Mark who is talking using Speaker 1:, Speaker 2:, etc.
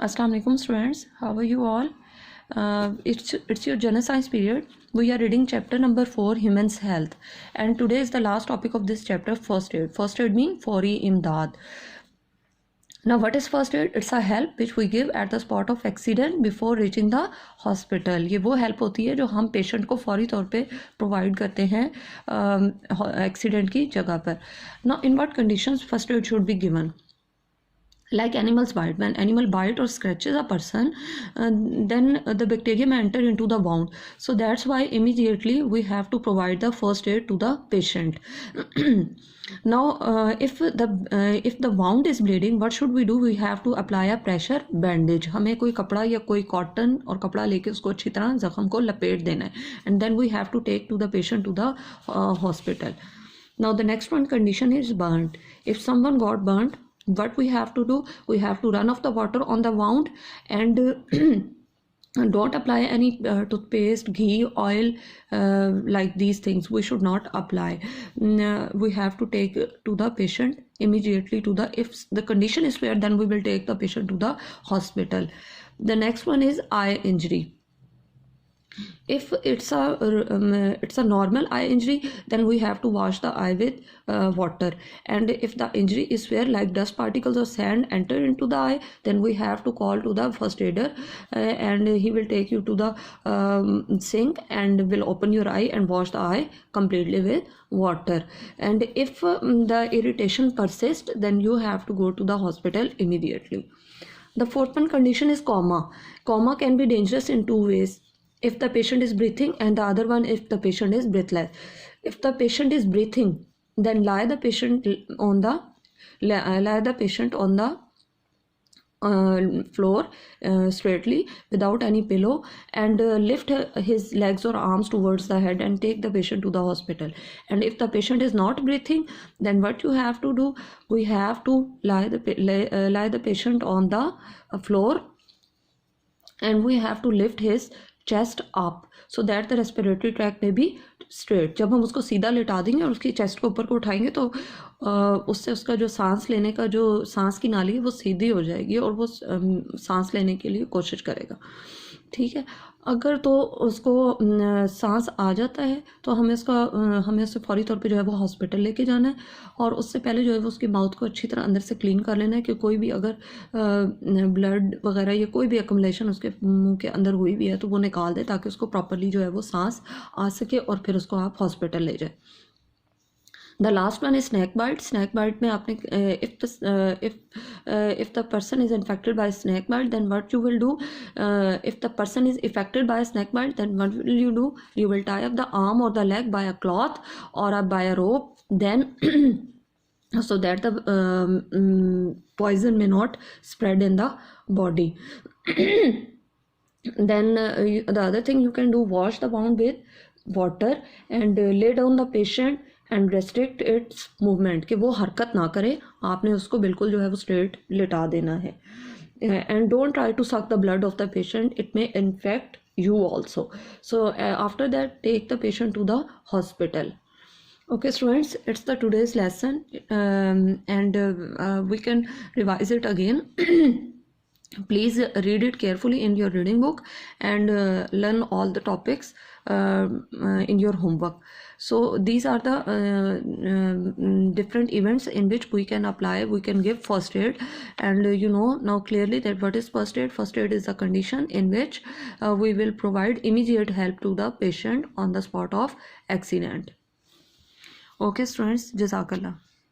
Speaker 1: Assalamu alaikum students, how are you all? It's your general science period. We are reading chapter number 4, Human's Health, and today is the last topic of this chapter, first aid. First aid means fawri imdad. Now what is first aid? It's a help which we give at the spot of accident before reaching the hospital. ये वो help होती है जो हम patient को फौरी तौर पे प्रोवाइड करते हैं एक्सीडेंट की जगह पर. Now in what conditions first aid should be given? Like animals bite. When animal bite or scratches a person, then the bacteria may enter into the wound. So that's why immediately we have to provide the first aid to the patient. Now if the wound is bleeding, what should we do? We have to apply a pressure bandage. हमें कोई कपड़ा या कोई cotton और कपड़ा लेके उसको अच्छी तरह जख्म को लपेट देना है. And then we have to take to the patient to the hospital. Now the next one condition is burnt. If someone got burnt, what we have to do? We have to run off the water on the wound and don't apply any toothpaste, ghee, oil, like these things we should not apply. We have to take to the patient immediately to the, if the condition is severe, then we will take the patient to the hospital. The next one is eye injury. If it's a normal eye injury, then we have to wash the eye with water. And if the injury is severe, like dust particles or sand enter into the eye, then we have to call to the first aider and he will take you to the sink and will open your eye and wash the eye completely with water. And if the irritation persists, then you have to go to the hospital immediately. The fourth one condition is coma. Coma can be dangerous in two ways. If the patient is breathing, and the other one if the patient is breathless. If the patient is breathing, then lie the patient on the floor straightly without any pillow, and lift his legs or arms towards the head and take the patient to the hospital. And if the patient is not breathing, then what you have to do? We have to lie the patient on the floor, and we have to lift his chest up so that the respiratory tract may be straight. जब हम उसको सीधा लिटा देंगे और उसकी chest को ऊपर को उठाएंगे तो उससे उसका जो सांस लेने का जो सांस की नाली है वो सीधी हो जाएगी और वो सांस लेने के लिए कोशिश करेगा. ठीक है. अगर तो उसको सांस आ जाता है तो हमें उससे फौरी तौर पे जो है वो हॉस्पिटल लेके जाना है, और उससे पहले जो है वो उसकी माउथ को अच्छी तरह अंदर से क्लीन कर लेना है कि कोई भी अगर ब्लड वगैरह या कोई भी एकमुलेशन उसके मुंह के अंदर हुई भी है तो वो निकाल दे, ताकि उसको प्रॉपरली जो है वो सांस आ सके और फिर उसको आप हॉस्पिटल ले जाए. The last one is snake bite. Snake bite में आपने if the person is infected by snake bite, then what you will do? If the person is affected by a snake bite, then what will you do? You will tie up the arm or the leg by a cloth or by a rope, then so that the poison may not spread in the body. Then the other thing you can do, wash the wound with water and lay down the patient and restrict its movement, कि वो हरकत ना करे. आपने उसको बिल्कुल जो है वो स्ट्रेट लिटा देना है. And don't try to suck the blood of the patient, it may infect you also. So after that, take the patient to the hospital. Okay students, it's the today's lesson, and we can revise it again. Please read it carefully in your reading book and learn all the topics in your homework. So these are the different events in which we can apply, we can give first aid, and you know now clearly that what is first aid. First aid is a condition in which we will provide immediate help to the patient on the spot of accident. Okay students, Jazakallah.